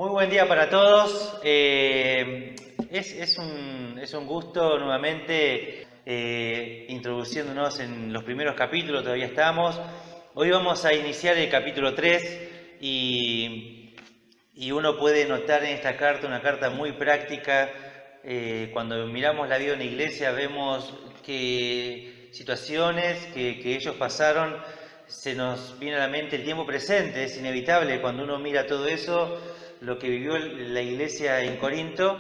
Muy buen día para todos. Es un gusto nuevamente introduciéndonos en los primeros capítulos, todavía estamos. Hoy vamos a iniciar el capítulo 3 y uno puede notar en esta carta una carta muy práctica. Cuando miramos la vida en la iglesia vemos que situaciones que ellos pasaron, se nos viene a la mente el tiempo presente. Es inevitable cuando uno mira todo eso, lo que vivió la iglesia en Corinto,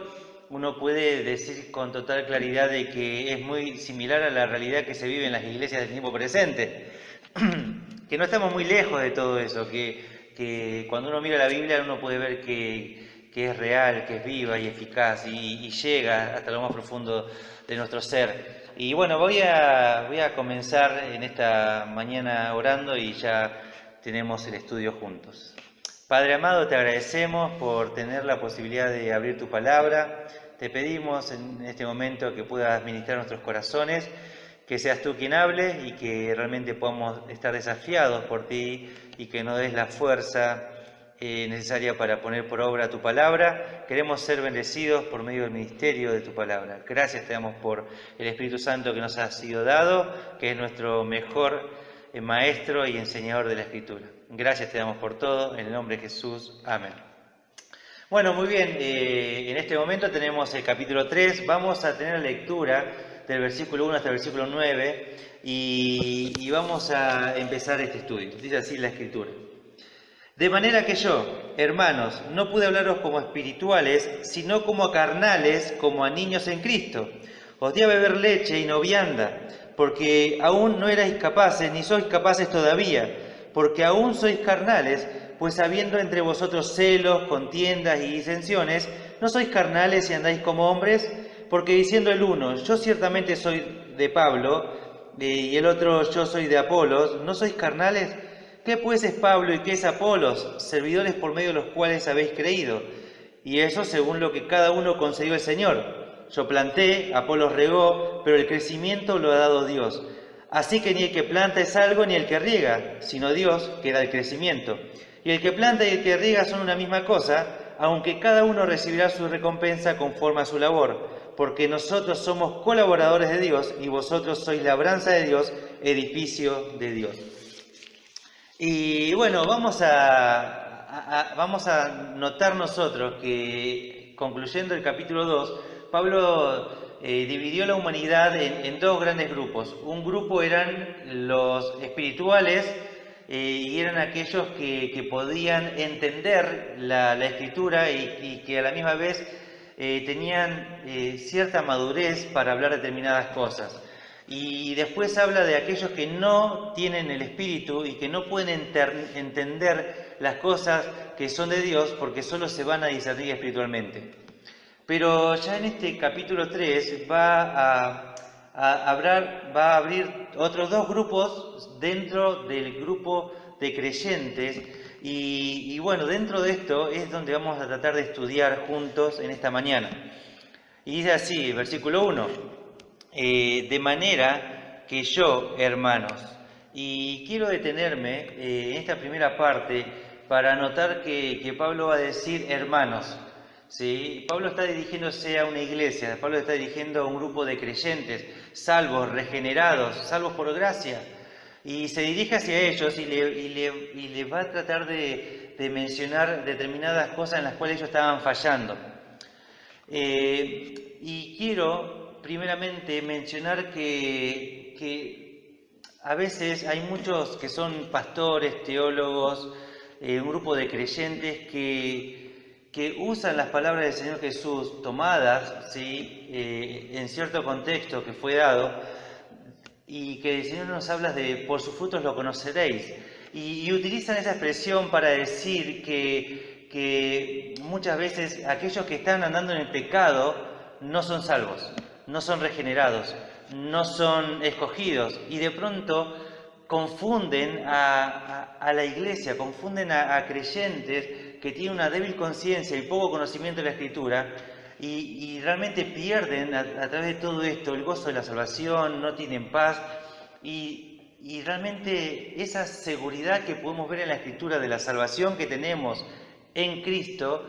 uno puede decir con total claridad de que es muy similar a la realidad que se vive en las iglesias del tiempo presente. Que no estamos muy lejos de todo eso, que cuando uno mira la Biblia uno puede ver que es real, que es viva y eficaz y llega hasta lo más profundo de nuestro ser. Y bueno, voy a comenzar en esta mañana orando y ya tenemos el estudio juntos. Padre amado, te agradecemos por tener la posibilidad de abrir tu palabra. Te pedimos en este momento que puedas ministrar nuestros corazones, que seas tú quien hable y que realmente podamos estar desafiados por ti y que nos des la fuerza necesaria para poner por obra tu palabra. Queremos ser bendecidos por medio del ministerio de tu palabra. Gracias te damos por el Espíritu Santo que nos ha sido dado, que es nuestro mejor maestro y enseñador de la Escritura. Gracias te damos por todo, en el nombre de Jesús. Amén. Bueno, muy bien, en este momento tenemos el capítulo 3, vamos a tener lectura del versículo 1 hasta el versículo 9 y vamos a empezar este estudio. Dice así la Escritura. De manera que yo, hermanos, no pude hablaros como espirituales, sino como carnales, como a niños en Cristo. Os di a beber leche y no vianda, porque aún no erais capaces, ni sois capaces todavía, porque aún sois carnales, pues habiendo entre vosotros celos, contiendas y disensiones, ¿no sois carnales y andáis como hombres? Porque diciendo el uno, yo ciertamente soy de Pablo, y el otro, yo soy de Apolos, ¿no sois carnales? ¿Qué pues es Pablo y qué es Apolos? Servidores por medio de los cuales habéis creído, y eso según lo que cada uno concedió el Señor. Yo planté, Apolos regó, pero el crecimiento lo ha dado Dios. Así que ni el que planta es algo ni el que riega, sino Dios que da el crecimiento. Y el que planta y el que riega son una misma cosa, aunque cada uno recibirá su recompensa conforme a su labor, porque nosotros somos colaboradores de Dios y vosotros sois labranza de Dios, edificio de Dios. Y bueno, vamos a notar nosotros que, concluyendo el capítulo 2, Pablo dividió la humanidad en dos grandes grupos. Un grupo eran los espirituales y eran aquellos que podían entender la Escritura y que a la misma vez tenían cierta madurez para hablar determinadas cosas. Y después habla de aquellos que no tienen el Espíritu y que no pueden entender las cosas que son de Dios porque solo se van a discernir espiritualmente. Pero ya en este capítulo 3 va a abrir otros dos grupos dentro del grupo de creyentes y bueno, dentro de esto es donde vamos a tratar de estudiar juntos en esta mañana. Y dice así, versículo 1. De manera que yo, hermanos, y quiero detenerme en esta primera parte para notar que Pablo va a decir hermanos, ¿sí? Pablo está dirigiéndose a una iglesia, Pablo está dirigiendo a un grupo de creyentes, salvos, regenerados, salvos por gracia, y se dirige hacia ellos y les va a tratar de mencionar determinadas cosas en las cuales ellos estaban fallando. Y quiero primeramente mencionar que a veces hay muchos que son pastores, teólogos, un grupo de creyentes que usan las palabras del Señor Jesús tomadas, ¿sí? En cierto contexto que fue dado, y que el Señor nos habla de por sus frutos lo conoceréis, y utilizan esa expresión para decir que muchas veces aquellos que están andando en el pecado no son salvos, no son regenerados, no son escogidos y de pronto confunden a la iglesia, confunden a creyentes que tienen una débil conciencia y poco conocimiento de la Escritura y realmente pierden a través de todo esto el gozo de la salvación, no tienen paz y realmente esa seguridad que podemos ver en la Escritura de la salvación que tenemos en Cristo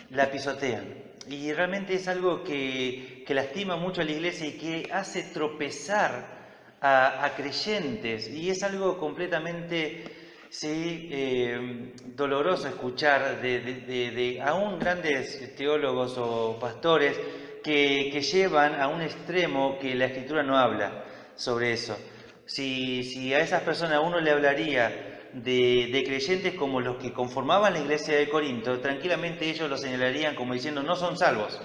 la pisotean. Y realmente es algo que lastima mucho a la iglesia y que hace tropezar a creyentes. Y es algo completamente doloroso escuchar de aún grandes teólogos o pastores que llevan a un extremo que la Escritura no habla sobre eso. Si a esas personas uno le hablaría de creyentes como los que conformaban la iglesia de Corinto, tranquilamente ellos lo señalarían como diciendo no son salvos.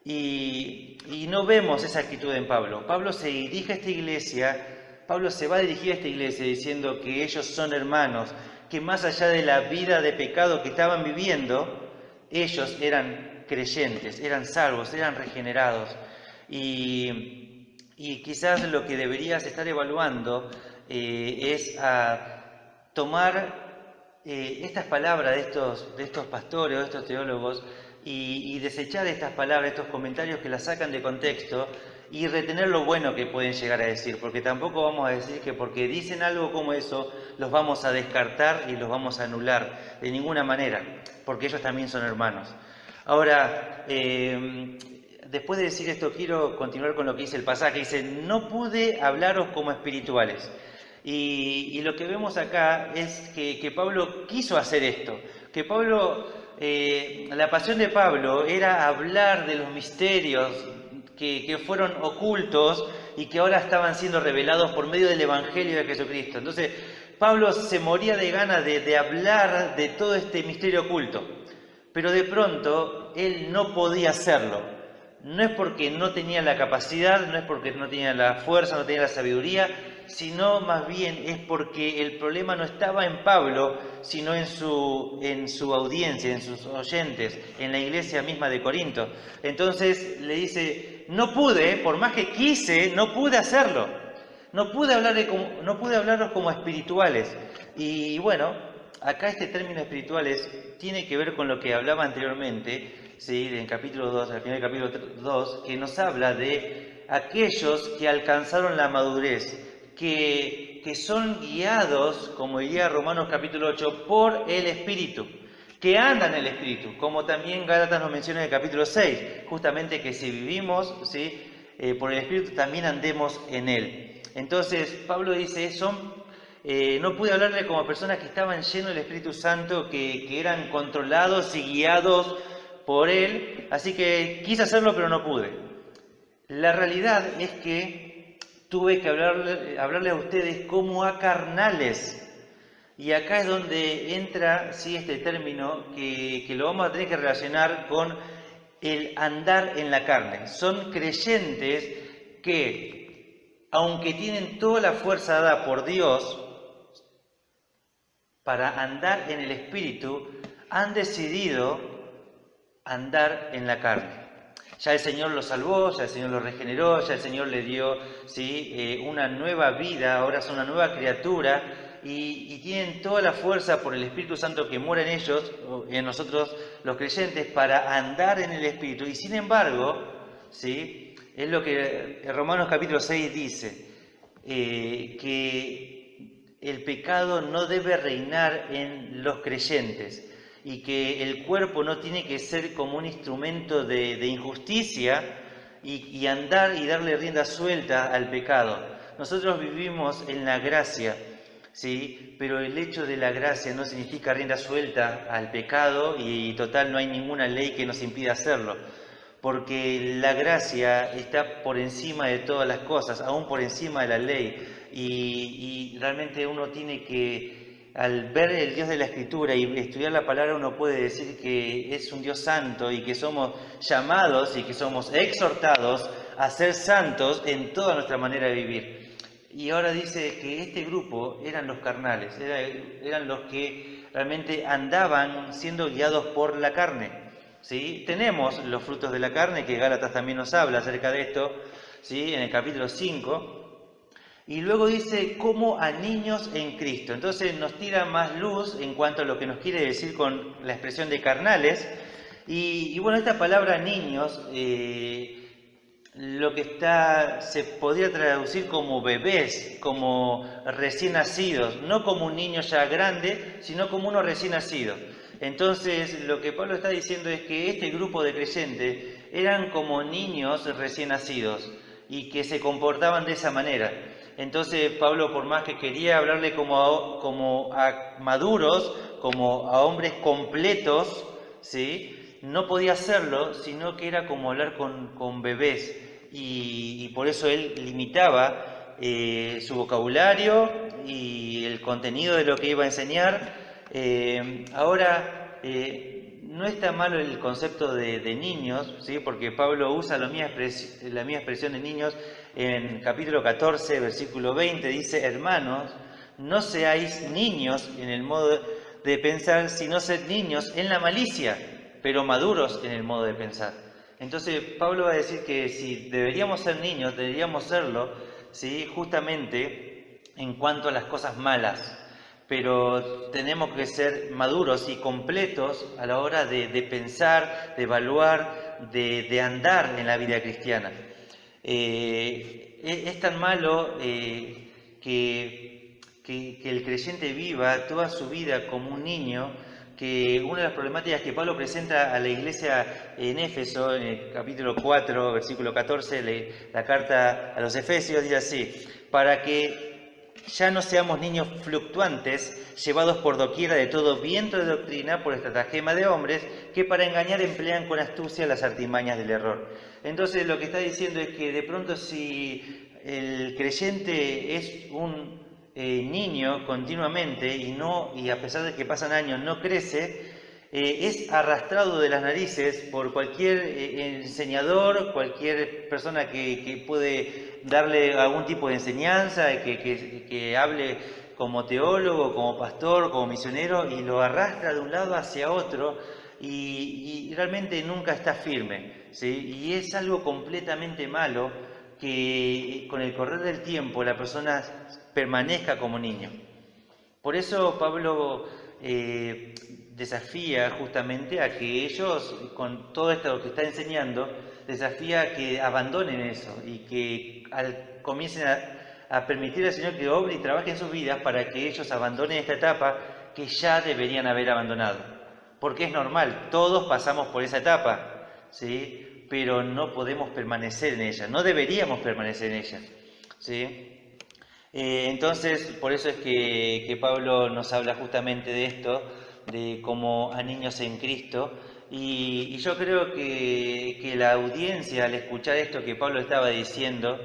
Y no vemos esa actitud en Pablo. Pablo se dirige a esta iglesia, Pablo se va a dirigir a esta iglesia diciendo que ellos son hermanos, que más allá de la vida de pecado que estaban viviendo, ellos eran creyentes, eran salvos, eran regenerados. Y quizás lo que deberías estar evaluando es a tomar estas palabras de estos pastores, de estos teólogos, y desechar estas palabras, estos comentarios que las sacan de contexto y retener lo bueno que pueden llegar a decir, porque tampoco vamos a decir que porque dicen algo como eso, los vamos a descartar y los vamos a anular, de ninguna manera, porque ellos también son hermanos. Ahora, después de decir esto, quiero continuar con lo que dice el pasaje. Dice, no pude hablaros como espirituales. Y lo que vemos acá es que Pablo quiso hacer esto, que Pablo, la pasión de Pablo era hablar de los misterios que fueron ocultos y que ahora estaban siendo revelados por medio del Evangelio de Jesucristo. Entonces, Pablo se moría de ganas de hablar de todo este misterio oculto, pero de pronto él no podía hacerlo. No es porque no tenía la capacidad, no es porque no tenía la fuerza, no tenía la sabiduría, sino más bien es porque el problema no estaba en Pablo, sino en su audiencia, en sus oyentes, en la iglesia misma de Corinto. Entonces le dice, no pude, por más que quise, no pude hacerlo. No pude hablaros como espirituales. Y bueno, acá este término espirituales tiene que ver con lo que hablaba anteriormente, ¿sí? En capítulo 2, al final del capítulo 2, que nos habla de aquellos que alcanzaron la madurez, que son guiados, como diría Romanos capítulo 8, por el Espíritu, que andan en el Espíritu, como también Gálatas nos menciona en el capítulo 6, justamente que si vivimos, ¿sí? Por el Espíritu también andemos en Él. Entonces, Pablo dice eso. No pude hablarle como personas que estaban llenos del Espíritu Santo, que eran controlados y guiados por Él, así que quise hacerlo pero no pude. La realidad es que tuve que hablarle a ustedes como a carnales, y acá es donde entra sí, este término que lo vamos a tener que relacionar con el andar en la carne. Son creyentes que, aunque tienen toda la fuerza dada por Dios para andar en el Espíritu, han decidido andar en la carne. Ya el Señor los salvó, ya el Señor los regeneró, ya el Señor les dio una nueva vida, ahora son una nueva criatura y tienen toda la fuerza por el Espíritu Santo que mora en ellos, en nosotros los creyentes, para andar en el Espíritu. Y sin embargo, ¿sí? Es lo que Romanos capítulo 6 dice, que el pecado no debe reinar en los creyentes, y que el cuerpo no tiene que ser como un instrumento de injusticia y andar y darle rienda suelta al pecado. Nosotros vivimos en la gracia, ¿sí? Pero el hecho de la gracia no significa rienda suelta al pecado y total no hay ninguna ley que nos impida hacerlo, porque la gracia está por encima de todas las cosas, aún por encima de la ley, y realmente uno tiene que, al ver el Dios de la Escritura y estudiar la palabra, uno puede decir que es un Dios santo y que somos llamados y que somos exhortados a ser santos en toda nuestra manera de vivir. Y ahora dice que este grupo eran los carnales, eran los que realmente andaban siendo guiados por la carne, ¿sí? Tenemos los frutos de la carne, que Gálatas también nos habla acerca de esto, ¿sí? En el capítulo 5. Y luego dice, como a niños en Cristo. Entonces nos tira más luz en cuanto a lo que nos quiere decir con la expresión de carnales. Y bueno, esta palabra niños, lo que se podría traducir como bebés, como recién nacidos. No como un niño ya grande, sino como uno recién nacido. Entonces, lo que Pablo está diciendo es que este grupo de creyentes eran como niños recién nacidos y que se comportaban de esa manera. Entonces, Pablo, por más que quería hablarle como a maduros, como a hombres completos, ¿sí? No podía hacerlo, sino que era como hablar con bebés. Y por eso él limitaba su vocabulario y el contenido de lo que iba a enseñar. Ahora, no está malo el concepto de niños, ¿sí? Porque Pablo usa la misma expresión de niños en capítulo 14, versículo 20, dice: hermanos, no seáis niños en el modo de pensar, sino sed niños en la malicia, pero maduros en el modo de pensar. Entonces Pablo va a decir que si deberíamos ser niños, deberíamos serlo, ¿sí? Justamente en cuanto a las cosas malas, pero tenemos que ser maduros y completos a la hora de pensar, de evaluar, de andar en la vida cristiana. Es tan malo que el creyente viva toda su vida como un niño, que una de las problemáticas que Pablo presenta a la iglesia en Éfeso, en el capítulo 4, versículo 14, la carta a los Efesios, dice así: para que ya no seamos niños fluctuantes, llevados por doquiera de todo viento de doctrina por estratagema de hombres, que para engañar emplean con astucia las artimañas del error. Entonces lo que está diciendo es que de pronto, si el creyente es un niño continuamente y a pesar de que pasan años no crece, es arrastrado de las narices por cualquier enseñador, cualquier persona que puede darle algún tipo de enseñanza, que hable como teólogo, como pastor, como misionero, y lo arrastra de un lado hacia otro y realmente nunca está firme, ¿sí? Y es algo completamente malo que con el correr del tiempo la persona permanezca como niño. Por eso Pablo desafía justamente a que ellos, con todo esto que está enseñando, desafía a que abandonen eso y que comiencen a permitir al Señor que obre y trabaje en sus vidas para que ellos abandonen esta etapa que ya deberían haber abandonado. Porque es normal, todos pasamos por esa etapa, ¿sí? Pero no podemos permanecer en ella, no deberíamos permanecer en ella, ¿sí? Entonces, por eso es que Pablo nos habla justamente de esto, de como a niños en Cristo, y yo creo que la audiencia, al escuchar esto que Pablo estaba diciendo,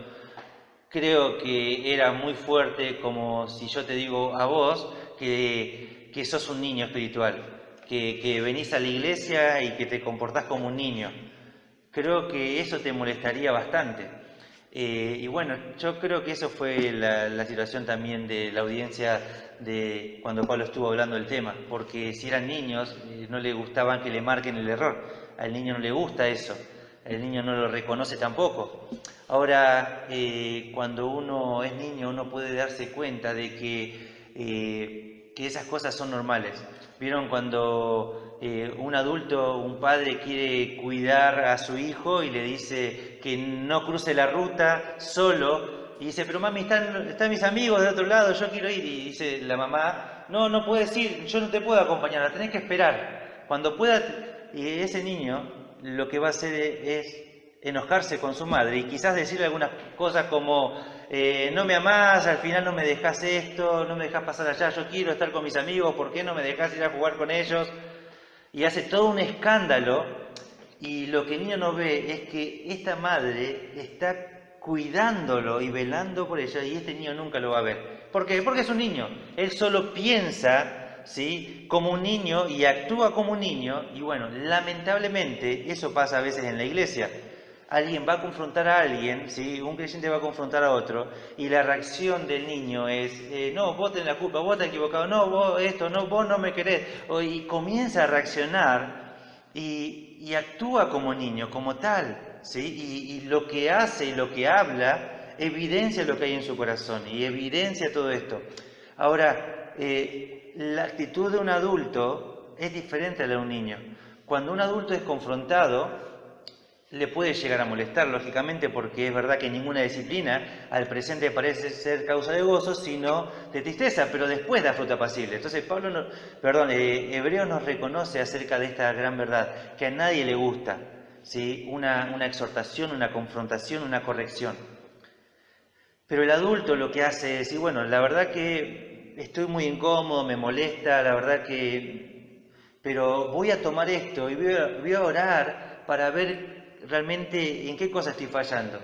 creo que era muy fuerte, como si yo te digo a vos que sos un niño espiritual, que venís a la iglesia y que te comportás como un niño. Creo que eso te molestaría bastante. Y bueno, yo creo que eso fue la situación también de la audiencia de cuando Pablo estuvo hablando del tema, porque si eran niños no le gustaban que le marquen el error, al niño no le gusta eso, el niño no lo reconoce tampoco. Ahora, cuando uno es niño, uno puede darse cuenta de que esas cosas son normales. ¿Vieron cuando un adulto, un padre quiere cuidar a su hijo y le dice que no cruce la ruta solo? Y dice: pero mami, están mis amigos del otro lado, yo quiero ir. Y dice la mamá: no puedes ir, yo no te puedo acompañar, la tenés que esperar. Cuando pueda, ese niño lo que va a hacer es enojarse con su madre y quizás decirle algunas cosas como: no me amás, al final no me dejás esto, no me dejás pasar allá, yo quiero estar con mis amigos, ¿por qué no me dejás ir a jugar con ellos? Y hace todo un escándalo, y lo que el niño no ve es que esta madre está cuidándolo y velando por ella, y este niño nunca lo va a ver. ¿Por qué? Porque es un niño, él solo piensa, ¿sí?, como un niño y actúa como un niño, y bueno, lamentablemente eso pasa a veces en la iglesia. Alguien va a confrontar a alguien, ¿sí? Un creyente va a confrontar a otro, y la reacción del niño es: no, vos tenés la culpa, vos estás equivocado, no, vos esto, no, vos no me querés. Y comienza a reaccionar y actúa como niño, como tal, ¿sí? Y lo que hace y lo que habla evidencia lo que hay en su corazón y evidencia todo esto. Ahora, la actitud de un adulto es diferente a la de un niño. Cuando un adulto es confrontado, le puede llegar a molestar, lógicamente, porque es verdad que ninguna disciplina al presente parece ser causa de gozo, sino de tristeza, pero después da fruto apacible. Entonces Hebreos nos reconoce acerca de esta gran verdad, que a nadie le gusta, ¿sí? Una exhortación, una confrontación, una corrección. Pero el adulto lo que hace es decir, bueno, la verdad que estoy muy incómodo, me molesta, la verdad que... Pero voy a tomar esto y voy a orar para ver realmente en qué cosa estoy fallando.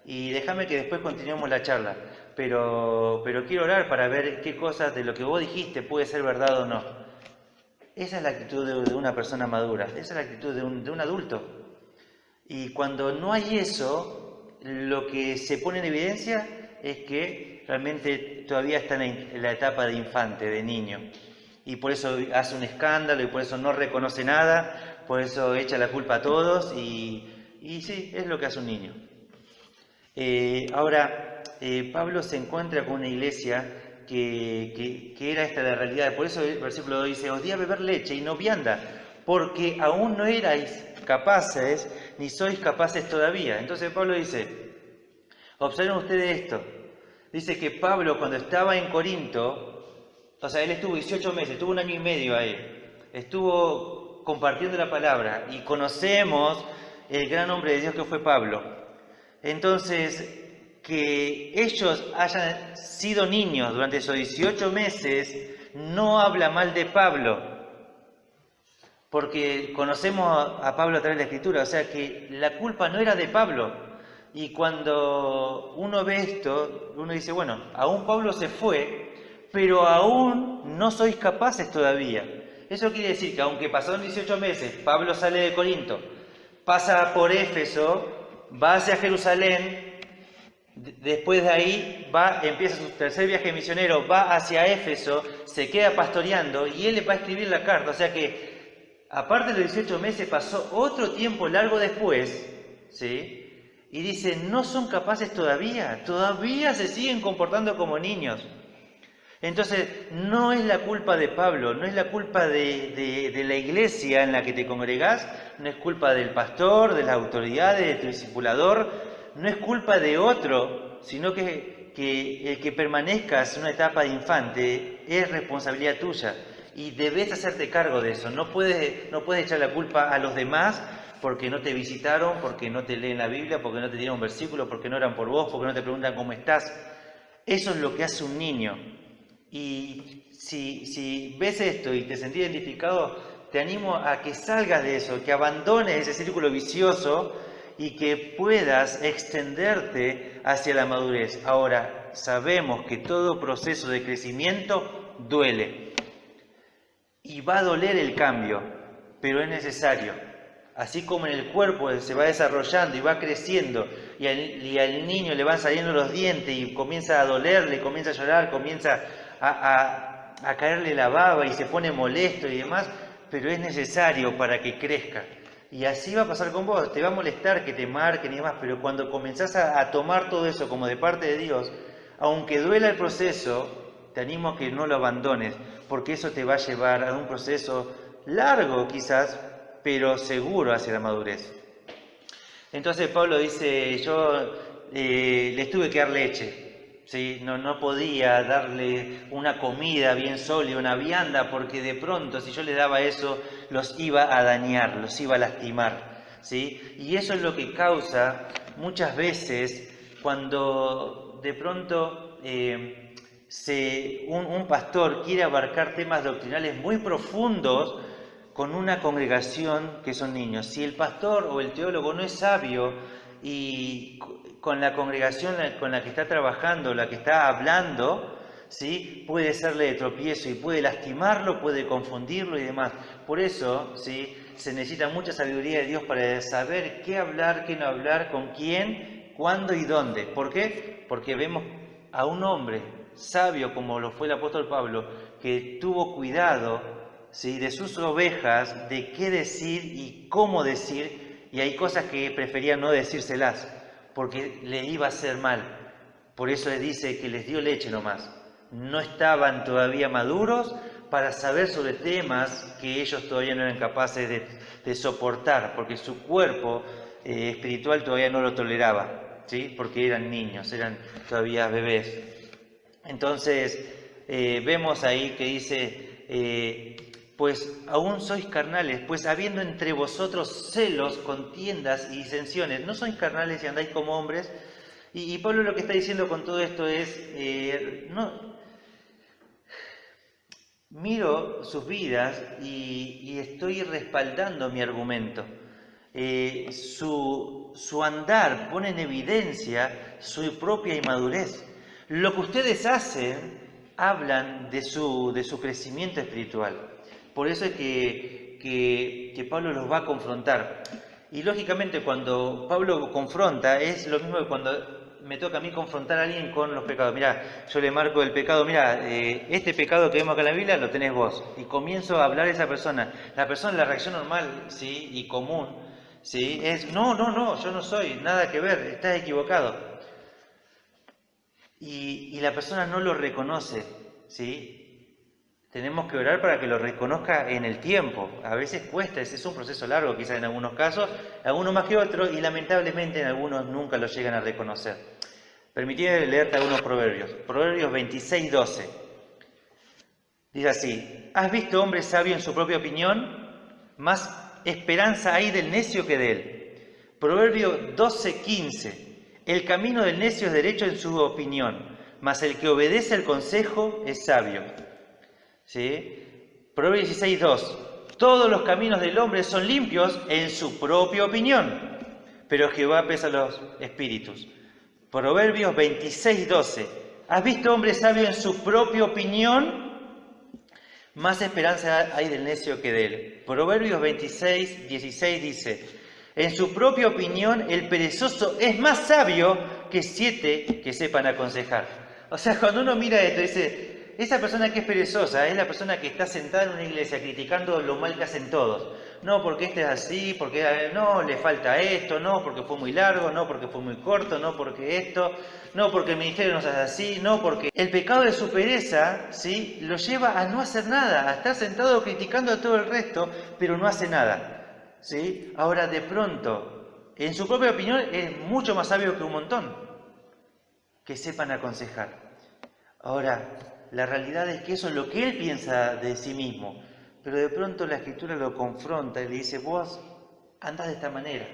Y déjame que después continuemos la charla. Pero quiero orar para ver qué cosas de lo que vos dijiste puede ser verdad o no. Esa es la actitud de una persona madura, esa es la actitud de un adulto. Y cuando no hay eso, lo que se pone en evidencia es que realmente todavía está en la etapa de infante, de niño. Y por eso hace un escándalo y por eso no reconoce nada, por eso echa la culpa a todos y sí, es lo que hace un niño. Pablo se encuentra con una iglesia que era esta la realidad. Por eso el versículo 2 dice, os di a beber leche y no vianda, porque aún no erais capaces, ni sois capaces todavía. Entonces Pablo dice, observen ustedes esto. Dice que Pablo cuando estaba en Corinto, o sea, él estuvo 18 meses, estuvo un año y medio ahí, estuvo compartiendo la palabra y conocemos el gran hombre de Dios que fue Pablo. Entonces, que ellos hayan sido niños durante esos 18 meses no habla mal de Pablo, porque conocemos a Pablo a través de la Escritura, o sea que la culpa no era de Pablo. Y cuando uno ve esto, uno dice, bueno, aún Pablo se fue, pero aún no sois capaces todavía. Eso quiere decir que aunque pasaron 18 meses, Pablo sale de Corinto, pasa por Éfeso, va hacia Jerusalén, después de ahí empieza su tercer viaje misionero, va hacia Éfeso, se queda pastoreando y él le va a escribir la carta. O sea que, aparte de los 18 meses, pasó otro tiempo largo después, ¿sí? Y dice, no son capaces todavía se siguen comportando como niños. Entonces, no es la culpa de Pablo, no es la culpa de la iglesia en la que te congregás, no es culpa del pastor, de las autoridades, de tu discipulador, no es culpa de otro, sino que el que permanezcas en una etapa de infante es responsabilidad tuya y debes hacerte cargo de eso. No puedes echar la culpa a los demás porque no te visitaron, porque no te leen la Biblia, porque no te dieron un versículo, porque no oran por vos, porque no te preguntan cómo estás. Eso es lo que hace un niño. Y si ves esto y te sentís identificado, te animo a que salgas de eso, que abandones ese círculo vicioso y que puedas extenderte hacia la madurez. Ahora, sabemos que todo proceso de crecimiento duele. Y va a doler el cambio, pero es necesario. Así como en el cuerpo se va desarrollando y va creciendo y al niño le van saliendo los dientes y comienza a dolerle, comienza a llorar, comienza a caerle la baba y se pone molesto y demás, pero es necesario para que crezca. Y así va a pasar con vos, te va a molestar que te marquen y demás, pero cuando comenzás a tomar todo eso como de parte de Dios, aunque duela el proceso, te animo a que no lo abandones, porque eso te va a llevar a un proceso largo quizás, pero seguro hacia la madurez. Entonces Pablo dice, yo les tuve que dar leche, ¿sí? No podía darle una comida bien sólida, una vianda, porque de pronto si yo les daba eso, los iba a dañar, los iba a lastimar, ¿sí? Y eso es lo que causa muchas veces cuando de pronto un pastor quiere abarcar temas doctrinales muy profundos con una congregación que son niños. Si el pastor o el teólogo no es sabio y con la congregación con la que está trabajando, la que está hablando, ¿sí? Puede serle de tropiezo y puede lastimarlo, puede confundirlo y demás. Por eso, ¿sí? Se necesita mucha sabiduría de Dios para saber qué hablar, qué no hablar, con quién, cuándo y dónde. ¿Por qué? Porque vemos a un hombre sabio como lo fue el apóstol Pablo, que tuvo cuidado, ¿sí? De sus ovejas, de qué decir y cómo decir, y hay cosas que prefería no decírselas, porque le iba a hacer mal. Por eso les dice que les dio leche nomás. No estaban todavía maduros para saber sobre temas que ellos todavía no eran capaces de soportar, porque su cuerpo espiritual todavía no lo toleraba, ¿sí? Porque eran niños, eran todavía bebés. Entonces, vemos ahí que dice, pues aún sois carnales, pues habiendo entre vosotros celos, contiendas y disensiones, no sois carnales y andáis como hombres. Y Pablo lo que está diciendo con todo esto es, miro sus vidas y estoy respaldando mi argumento. Su andar pone en evidencia su propia inmadurez. Lo que ustedes hacen hablan de su crecimiento espiritual. Por eso es que Pablo los va a confrontar. Y lógicamente cuando Pablo confronta es lo mismo que cuando me toca a mí confrontar a alguien con los pecados. Mirá, yo le marco el pecado, mirá, este pecado que vemos acá en la Biblia lo tenés vos. Y comienzo a hablar a esa persona. La reacción normal, ¿sí? Y común, ¿sí? Es, no, yo no soy, nada que ver, estás equivocado. Y la persona no lo reconoce, ¿sí? Tenemos que orar para que lo reconozca en el tiempo. A veces cuesta, es un proceso largo quizás en algunos casos, algunos más que otros, y lamentablemente en algunos nunca lo llegan a reconocer. Permitidme leerte algunos proverbios. Proverbios 26:12. Dice así: ¿has visto hombre sabio en su propia opinión? Más esperanza hay del necio que de él. Proverbio 12:15. El camino del necio es derecho en su opinión, mas el que obedece el consejo es sabio. ¿Sí? Proverbios 16:2. Todos los caminos del hombre son limpios en su propia opinión, pero Jehová pesa los espíritus. Proverbios 26:12. ¿Has visto hombre sabio en su propia opinión? Más esperanza hay del necio que de él. Proverbios 26:16 dice: en su propia opinión el perezoso es más sabio que 7 que sepan aconsejar. O sea, cuando uno mira esto, dice, esa persona que es perezosa es la persona que está sentada en una iglesia criticando lo mal que hacen todos. No, porque este es así, porque no, le falta esto, no, porque fue muy largo, no, porque fue muy corto, no, porque esto, no, porque el ministerio no es así, no, porque el pecado de su pereza, ¿sí?, lo lleva a no hacer nada, a estar sentado criticando a todo el resto, pero no hace nada, ¿sí? Ahora, de pronto, en su propia opinión, es mucho más sabio que un montón que sepan aconsejar. Ahora, la realidad es que eso es lo que él piensa de sí mismo, pero de pronto la Escritura lo confronta y le dice, vos andás de esta manera,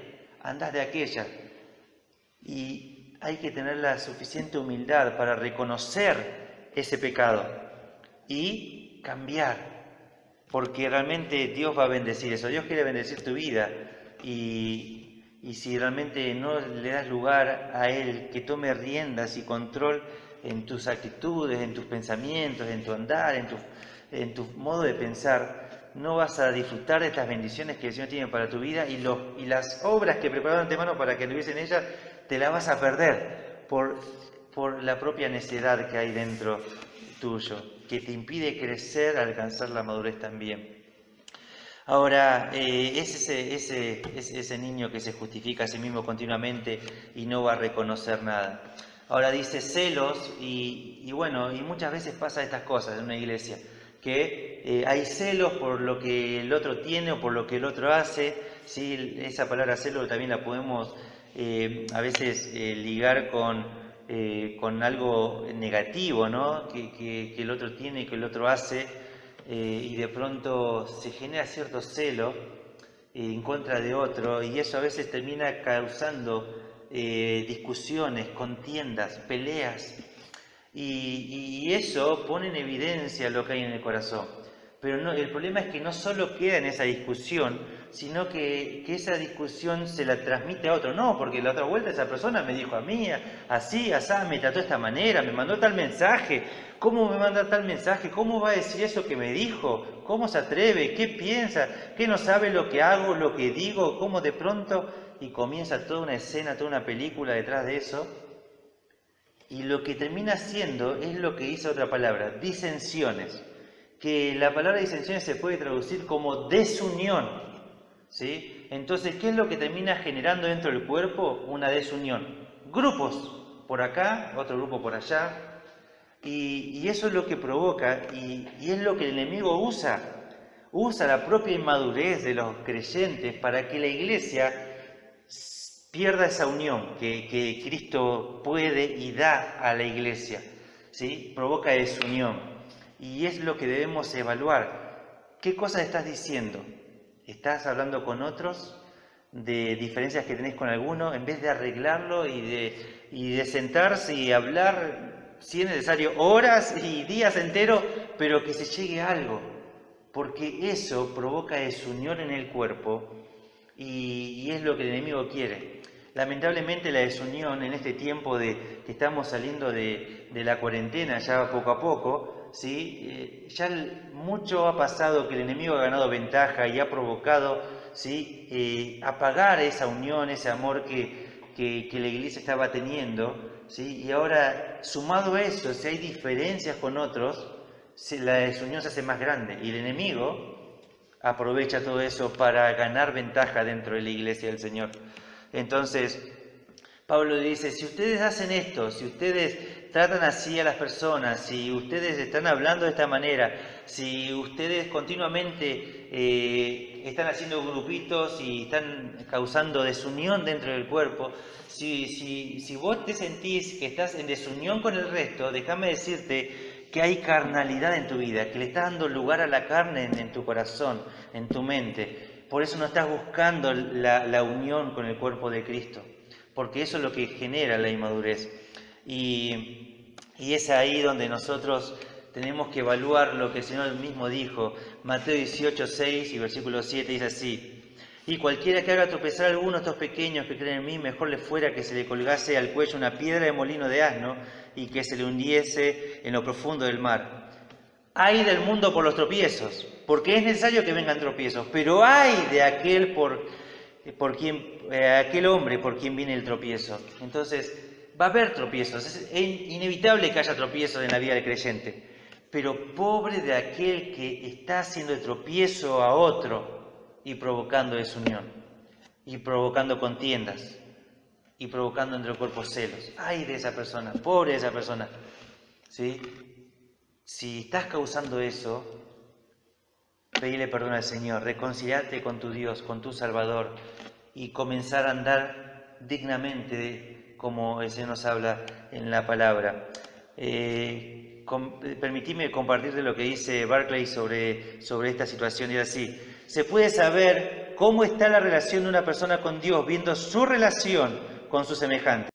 andás de aquella. Y hay que tener la suficiente humildad para reconocer ese pecado y cambiar, porque realmente Dios va a bendecir eso. Dios quiere bendecir tu vida y si realmente no le das lugar a Él que tome riendas y control en tus actitudes, en tus pensamientos, en tu andar, en tu modo de pensar, no vas a disfrutar de estas bendiciones que el Señor tiene para tu vida y las obras que prepararon de antemano para que tuviesen ellas, te las vas a perder por la propia necedad que hay dentro tuyo, que te impide crecer, alcanzar la madurez también. Ahora, es ese niño que se justifica a sí mismo continuamente y no va a reconocer nada. Ahora dice celos y bueno, y muchas veces pasa estas cosas en una iglesia, que hay celos por lo que el otro tiene o por lo que el otro hace, ¿sí? Esa palabra celo también la podemos a veces ligar con algo negativo, ¿no? Que el otro tiene y que el otro hace, y de pronto se genera cierto celo en contra de otro y eso a veces termina causando discusiones, contiendas, peleas y eso pone en evidencia lo que hay en el corazón. Pero no, el problema es que no solo queda en esa discusión, sino que esa discusión se la transmite a otro. No, porque la otra vuelta esa persona me dijo a mí, así, asá, me trató de esta manera, me mandó tal mensaje. ¿Cómo me manda tal mensaje? ¿Cómo va a decir eso que me dijo? ¿Cómo se atreve? ¿Qué piensa? ¿Qué no sabe lo que hago, lo que digo? ¿Cómo de pronto? Y comienza toda una escena, toda una película detrás de eso. Y lo que termina siendo es lo que dice otra palabra, disensiones. Que la palabra disensiones se puede traducir como desunión, ¿sí? Entonces, ¿qué es lo que termina generando dentro del cuerpo? Una desunión. Grupos por acá, otro grupo por allá, y eso es lo que provoca, y es lo que el enemigo usa la propia inmadurez de los creyentes para que la iglesia pierda esa unión que Cristo puede y da a la iglesia, ¿sí? Provoca desunión. Y es lo que debemos evaluar. ¿Qué cosas estás diciendo? ¿Estás hablando con otros de diferencias que tenés con alguno en vez de arreglarlo y de sentarse y hablar, si es necesario, horas y días enteros, pero que se llegue a algo? Porque eso provoca desunión en el cuerpo y es lo que el enemigo quiere. Lamentablemente la desunión en este tiempo que estamos saliendo de la cuarentena ya poco a poco, ¿sí? Ya mucho ha pasado que el enemigo ha ganado ventaja y ha provocado, ¿sí? Apagar esa unión, ese amor que la iglesia estaba teniendo, ¿sí? Y ahora, sumado a eso, si hay diferencias con otros, la desunión se hace más grande y el enemigo aprovecha todo eso para ganar ventaja dentro de la iglesia del Señor. Entonces, Pablo dice, si ustedes hacen esto, si ustedes tratan así a las personas, si ustedes están hablando de esta manera, si ustedes continuamente están haciendo grupitos y están causando desunión dentro del cuerpo, si vos te sentís que estás en desunión con el resto, déjame decirte que hay carnalidad en tu vida, que le estás dando lugar a la carne en tu corazón, en tu mente. Por eso no estás buscando la unión con el cuerpo de Cristo, porque eso es lo que genera la inmadurez. Y es ahí donde nosotros tenemos que evaluar lo que el Señor mismo dijo. Mateo 18, 6 y versículo 7 dice así: y cualquiera que haga tropezar a alguno de estos pequeños que creen en mí, mejor le fuera que se le colgase al cuello una piedra de molino de asno y que se le hundiese en lo profundo del mar. Ay del mundo por los tropiezos, porque es necesario que vengan tropiezos, pero ay de aquel aquel hombre por quien viene el tropiezo. Entonces, va a haber tropiezos, es inevitable que haya tropiezos en la vida del creyente, pero pobre de aquel que está haciendo el tropiezo a otro y provocando desunión, y provocando contiendas, y provocando entre el cuerpo celos. Ay de esa persona, pobre de esa persona, ¿sí? Si estás causando eso, pedile perdón al Señor, reconciliarte con tu Dios, con tu Salvador y comenzar a andar dignamente como el Señor nos habla en la palabra. Permitime compartirte lo que dice Barclay sobre esta situación. Dice así: se puede saber cómo está la relación de una persona con Dios viendo su relación con sus semejantes.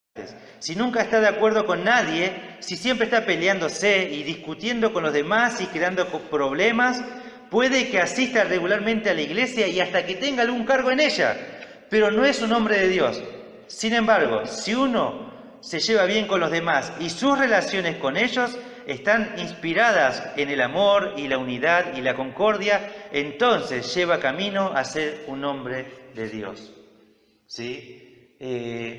Si nunca está de acuerdo con nadie, si siempre está peleándose y discutiendo con los demás y creando problemas, puede que asista regularmente a la iglesia y hasta que tenga algún cargo en ella, pero no es un hombre de Dios. Sin embargo, si uno se lleva bien con los demás y sus relaciones con ellos están inspiradas en el amor y la unidad y la concordia, entonces lleva camino a ser un hombre de Dios. ¿Sí?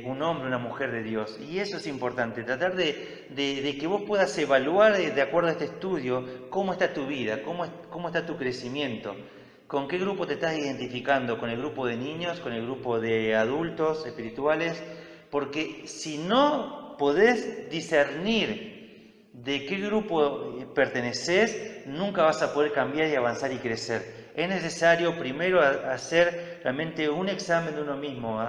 Un hombre, una mujer de Dios. Y eso es importante, tratar de que vos puedas evaluar de acuerdo a este estudio cómo está tu vida, cómo está tu crecimiento, con qué grupo te estás identificando, con el grupo de niños, con el grupo de adultos espirituales, porque si no podés discernir de qué grupo perteneces, nunca vas a poder cambiar y avanzar y crecer. Es necesario primero hacer realmente un examen de uno mismo,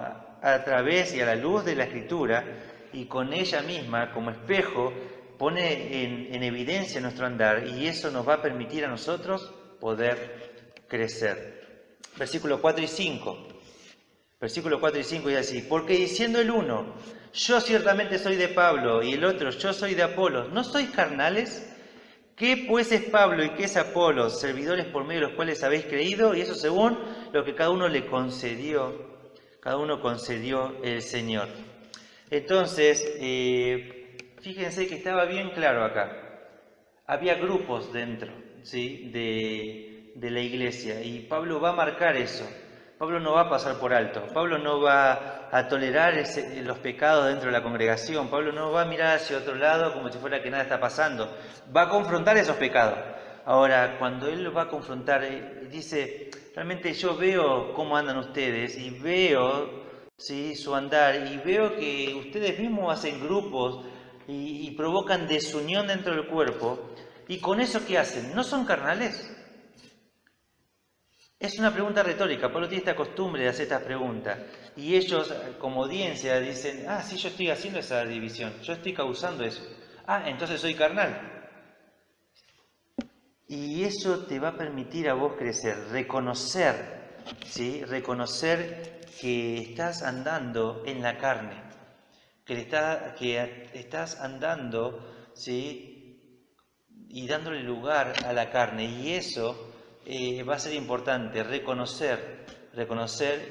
a través y a la luz de la Escritura, y con ella misma como espejo pone en evidencia nuestro andar, y eso nos va a permitir a nosotros poder crecer. Versículo 4 y 5. Versículo 4 y 5 dice así: porque diciendo el uno, yo ciertamente soy de Pablo, y el otro, yo soy de Apolos, ¿no sois carnales? ¿Qué pues es Pablo y qué es Apolos? Servidores por medio de los cuales habéis creído, y eso según lo que cada uno le concedió. Cada uno concedió el Señor. Entonces, fíjense que estaba bien claro acá. Había grupos dentro, ¿sí? de la iglesia, y Pablo va a marcar eso. Pablo no va a pasar por alto. Pablo no va a tolerar los pecados dentro de la congregación. Pablo no va a mirar hacia otro lado como si fuera que nada está pasando. Va a confrontar esos pecados. Ahora, cuando él los va a confrontar, dice, realmente yo veo cómo andan ustedes y veo, ¿sí? Su andar, y veo que ustedes mismos hacen grupos y provocan desunión dentro del cuerpo. ¿Y con eso qué hacen? ¿No son carnales? Es una pregunta retórica. Pablo tiene esta costumbre de hacer estas preguntas. Y ellos, como audiencia, dicen, sí, yo estoy haciendo esa división, yo estoy causando eso. Entonces soy carnal. Y eso te va a permitir a vos crecer, reconocer, ¿sí? Reconocer que estás andando en la carne, que estás andando, ¿sí? Y dándole lugar a la carne. Y eso va a ser importante, reconocer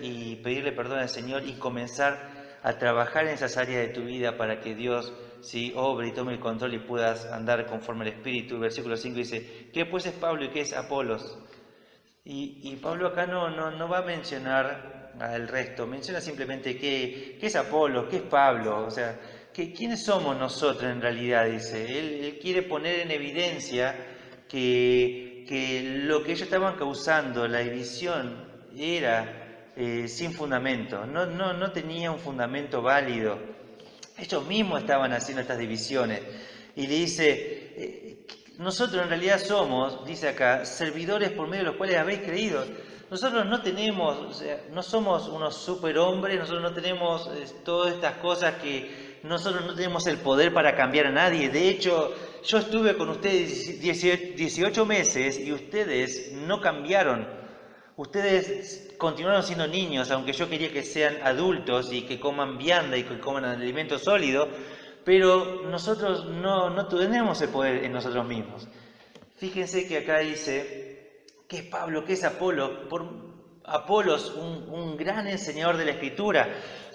y pedirle perdón al Señor y comenzar a trabajar en esas áreas de tu vida para que Dios, ¿sí?, obre y tome el control y puedas andar conforme al Espíritu. Versículo 5 dice, ¿qué pues es Pablo y qué es Apolos? Y Pablo acá no va a mencionar al resto, menciona simplemente qué es Apolos, qué es Pablo, o sea, ¿quiénes somos nosotros en realidad? Dice, él quiere poner en evidencia que lo que ellos estaban causando, la división, era sin fundamento, no tenía un fundamento válido. Ellos mismos estaban haciendo estas divisiones. Y le dice, nosotros en realidad somos, dice acá, servidores por medio de los cuales habéis creído. Nosotros no tenemos, o sea, no somos unos superhombres, nosotros no tenemos todas estas cosas que nosotros no tenemos el poder para cambiar a nadie. De hecho, yo estuve con ustedes 18 meses y ustedes no cambiaron. Ustedes continuaron siendo niños, aunque yo quería que sean adultos y que coman vianda y que coman alimento sólido, pero nosotros no tenemos el poder en nosotros mismos. Fíjense que acá dice, ¿qué es Pablo? ¿Qué es Apolo? Apolos, un gran enseñador de la Escritura,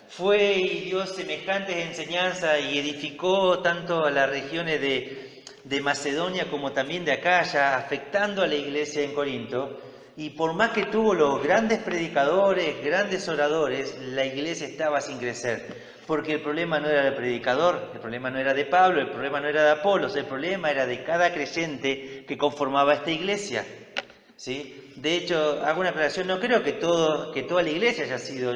fue y dio semejantes enseñanzas y edificó tanto a las regiones de Macedonia como también de Acaya, afectando a la iglesia en Corinto. Y por más que tuvo los grandes predicadores, grandes oradores, la iglesia estaba sin crecer. Porque el problema no era del predicador, el problema no era de Pablo, el problema no era de Apolos, el problema era de cada creyente que conformaba esta iglesia, ¿sí? De hecho, hago una aclaración, no creo que toda la iglesia haya sido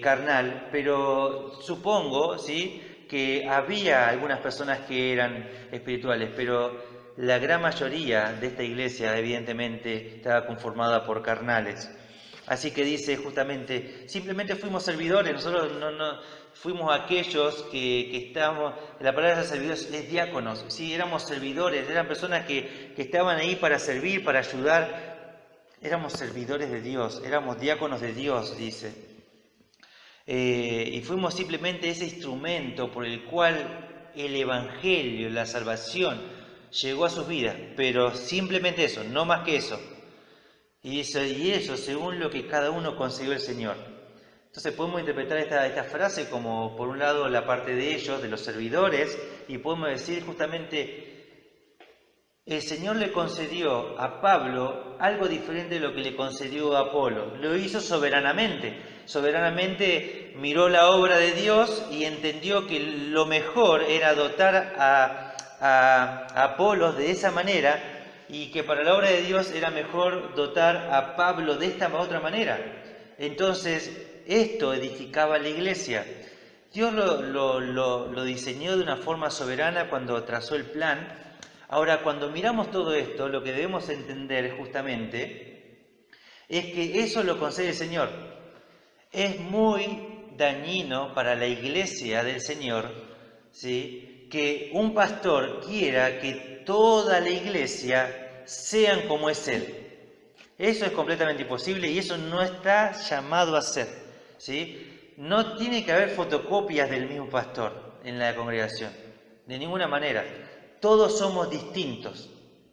carnal, pero supongo, ¿sí?, que había algunas personas que eran espirituales, pero la gran mayoría de esta iglesia evidentemente estaba conformada por carnales. Así que dice justamente, simplemente fuimos servidores, nosotros no fuimos aquellos que estábamos, la palabra de servidores es diáconos, sí, éramos servidores, eran personas que estaban ahí para servir, para ayudar, éramos servidores de Dios, éramos diáconos de Dios, dice. Y fuimos simplemente ese instrumento por el cual el Evangelio, la salvación, llegó a sus vidas, pero simplemente eso, no más que eso. Y eso según lo que cada uno consiguió el Señor. Entonces podemos interpretar esta frase como, por un lado, la parte de ellos, de los servidores, y podemos decir justamente, el Señor le concedió a Pablo algo diferente de lo que le concedió a Apolo. Lo hizo soberanamente. Soberanamente miró la obra de Dios y entendió que lo mejor era dotar a Apolos de esa manera y que para la obra de Dios era mejor dotar a Pablo de esta otra manera. Entonces, esto edificaba la iglesia. Dios lo diseñó de una forma soberana cuando trazó el plan. Ahora, cuando miramos todo esto, lo que debemos entender justamente es que eso lo concede el Señor. Es muy dañino para la iglesia del Señor, ¿sí?, que un pastor quiera que toda la iglesia sean como es él. Eso es completamente imposible y eso no está llamado a ser, ¿sí? No tiene que haber fotocopias del mismo pastor en la congregación, de ninguna manera. Todos somos distintos.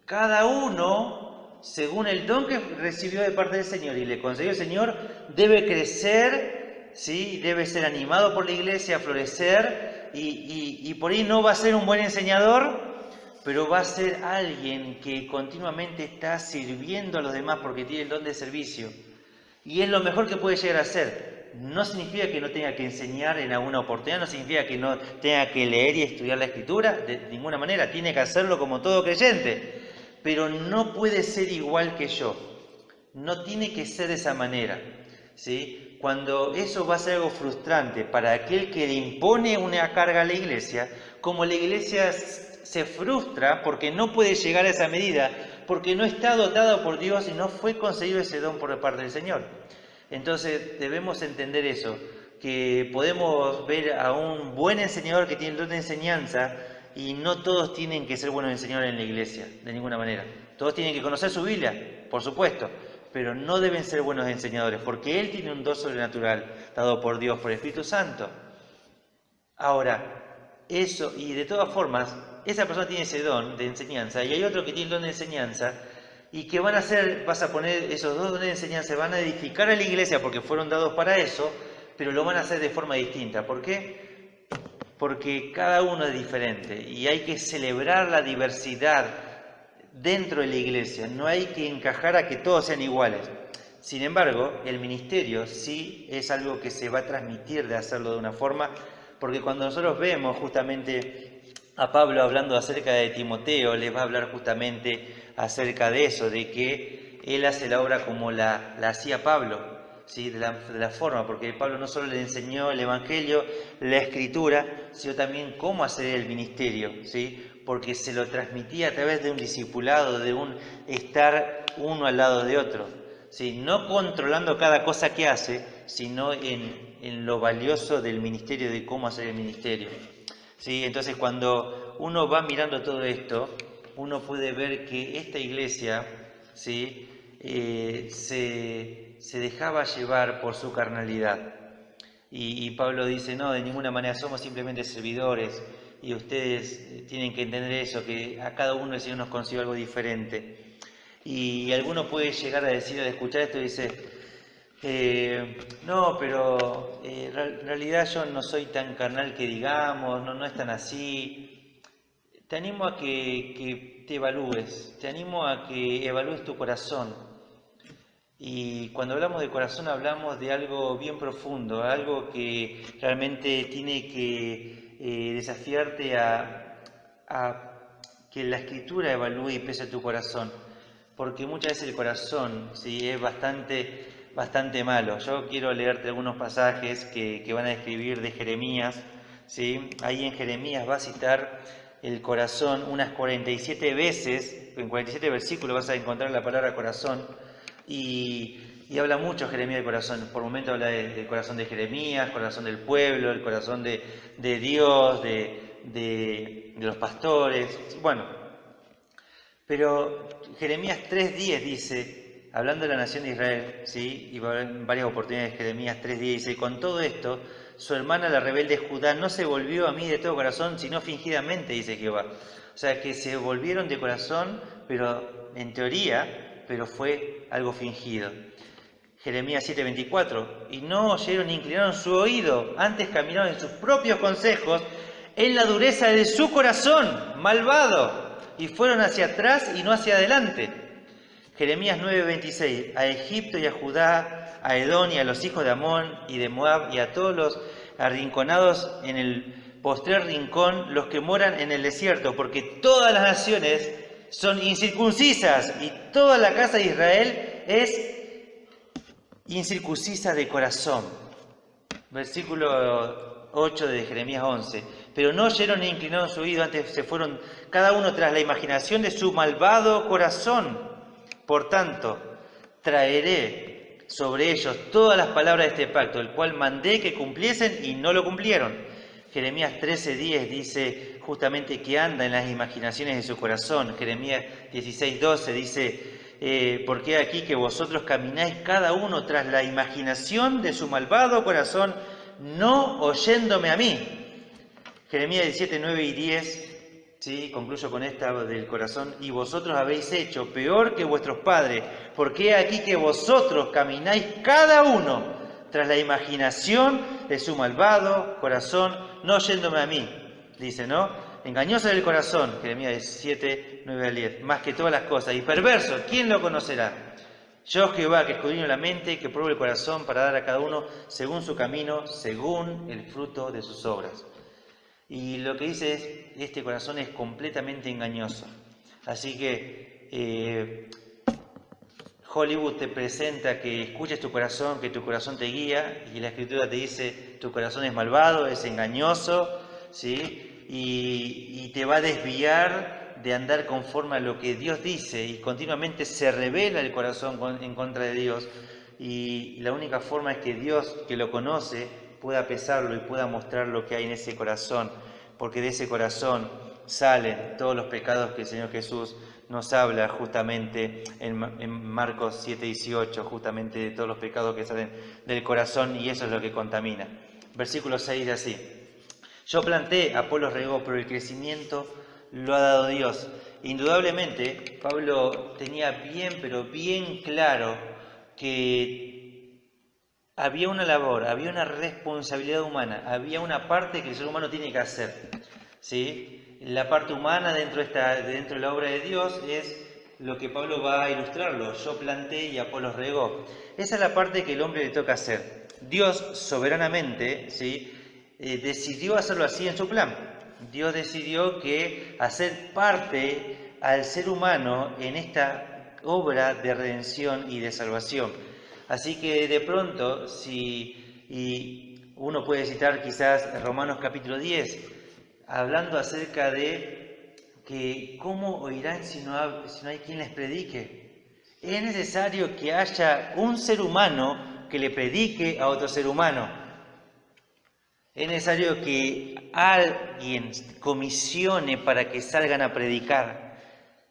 Cada uno, según el don que recibió de parte del Señor y le concedió el Señor, debe crecer, ¿sí?, debe ser animado por la iglesia, florecer. Y por ahí no va a ser un buen enseñador, pero va a ser alguien que continuamente está sirviendo a los demás porque tiene el don de servicio. Y es lo mejor que puede llegar a ser. No significa que no tenga que enseñar en alguna oportunidad, no significa que no tenga que leer y estudiar la Escritura, de ninguna manera, tiene que hacerlo como todo creyente. Pero no puede ser igual que yo, no tiene que ser de esa manera, ¿sí? Cuando eso va a ser algo frustrante para aquel que le impone una carga a la iglesia, como la iglesia se frustra porque no puede llegar a esa medida, porque no está dotado por Dios y no fue concedido ese don por parte del Señor. Entonces debemos entender eso, que podemos ver a un buen enseñador que tiene el don de enseñanza y no todos tienen que ser buenos enseñadores en la iglesia, de ninguna manera. Todos tienen que conocer su Biblia, por supuesto, pero no deben ser buenos enseñadores, porque él tiene un don sobrenatural dado por Dios, por el Espíritu Santo. Ahora, eso, y de todas formas, esa persona tiene ese don de enseñanza, y hay otro que tiene el don de enseñanza, y que van a hacer, vas a poner esos dos dones de enseñanza, van a edificar a la iglesia porque fueron dados para eso, pero lo van a hacer de forma distinta. ¿Por qué? Porque cada uno es diferente, y hay que celebrar la diversidad dentro de la iglesia, no hay que encajar a que todos sean iguales. Sin embargo, el ministerio sí es algo que se va a transmitir de hacerlo de una forma, porque cuando nosotros vemos justamente a Pablo hablando acerca de Timoteo, les va a hablar justamente acerca de eso, de que él hace la obra como la hacía Pablo, ¿sí? de la forma, porque Pablo no solo le enseñó el Evangelio, la Escritura, sino también cómo hacer el ministerio, ¿sí? Porque se lo transmitía a través de un discipulado, de un estar uno al lado de otro, ¿sí? No controlando cada cosa que hace, sino en lo valioso del ministerio, de cómo hacer el ministerio, ¿sí? Entonces, cuando uno va mirando todo esto, uno puede ver que esta iglesia, ¿sí? Se dejaba llevar por su carnalidad. Y Pablo dice, no, de ninguna manera, somos simplemente servidores, y ustedes tienen que entender eso, que a cada uno el Señor nos consiguió algo diferente. Y alguno puede llegar a decir, al escuchar esto, dice, no, pero en realidad yo no soy tan carnal que digamos, no es tan así. Te animo a que te evalúes, te animo a que evalúes tu corazón. Y cuando hablamos de corazón hablamos de algo bien profundo, algo que realmente tiene que desafiarte a que la Escritura evalúe y pese tu corazón, porque muchas veces el corazón, ¿sí? es bastante malo. Yo quiero leerte algunos pasajes que van a describir de Jeremías, ¿sí? Ahí en Jeremías va a citar el corazón unas 47 veces, en 47 versículos vas a encontrar la palabra corazón, y habla mucho Jeremías del corazón. Por momentos habla del corazón de Jeremías, corazón del pueblo, el corazón de Dios, de los pastores. Bueno, pero Jeremías 3:10 dice, hablando de la nación de Israel, ¿sí? Y en varias oportunidades Jeremías 3:10 dice, con todo esto, su hermana la rebelde Judá no se volvió a mí de todo corazón, sino fingidamente, dice Jehová. O sea, que se volvieron de corazón, pero en teoría, pero fue algo fingido. Jeremías 7:24, y no oyeron ni inclinaron su oído, antes caminaron en sus propios consejos, en la dureza de su corazón, malvado, y fueron hacia atrás y no hacia adelante. Jeremías 9:26, a Egipto y a Judá, a Edom y a los hijos de Amón y de Moab, y a todos los arrinconados en el postrer rincón, los que moran en el desierto, porque todas las naciones son incircuncisas, y toda la casa de Israel es incircuncisa de corazón. Versículo 8 de Jeremías 11. Pero no oyeron ni inclinaron su oído, antes se fueron cada uno tras la imaginación de su malvado corazón. Por tanto, traeré sobre ellos todas las palabras de este pacto, el cual mandé que cumpliesen y no lo cumplieron. Jeremías 13:10 dice justamente que anda en las imaginaciones de su corazón. Jeremías 16:12 dice, porque aquí que vosotros camináis cada uno tras la imaginación de su malvado corazón, no oyéndome a mí. Jeremías 17:9 y 10, ¿sí? Concluyo con esta del corazón, y vosotros habéis hecho peor que vuestros padres, porque aquí que vosotros camináis cada uno tras la imaginación de su malvado corazón, no oyéndome a mí, dice, ¿no? Engañoso es el corazón, Jeremías 17:9 al 10, más que todas las cosas, y perverso, ¿quién lo conocerá? Yo, Jehová, que escudriño la mente, que pruebo el corazón, para dar a cada uno según su camino, según el fruto de sus obras. Y lo que dice es, este corazón es completamente engañoso. Así que Hollywood te presenta que escuches tu corazón, que tu corazón te guía, y la Escritura te dice, tu corazón es malvado, es engañoso, ¿sí? Y te va a desviar de andar conforme a lo que Dios dice y continuamente se revela el corazón en contra de Dios, y la única forma es que Dios, que lo conoce, pueda pesarlo y pueda mostrar lo que hay en ese corazón, porque de ese corazón salen todos los pecados que el Señor Jesús nos habla justamente en Marcos 7:18, justamente de todos los pecados que salen del corazón, y eso es lo que contamina. Versículo 6 dice así: yo planté, Apolos regó, pero el crecimiento lo ha dado Dios. Indudablemente, Pablo tenía bien, pero bien claro que había una labor, había una responsabilidad humana, había una parte que el ser humano tiene que hacer, ¿sí? La parte humana dentro de la obra de Dios es lo que Pablo va a ilustrarlo: yo planté y Apolos regó. Esa es la parte que el hombre le toca hacer. Dios soberanamente, ¿sí?, decidió hacerlo así en su plan. Dios decidió que hacer parte al ser humano en esta obra de redención y de salvación. Así que de pronto, y uno puede citar quizás Romanos capítulo 10, hablando acerca de que cómo oirán si no hay quien les predique. Es necesario que haya un ser humano que le predique a otro ser humano. Es necesario que alguien comisione para que salgan a predicar.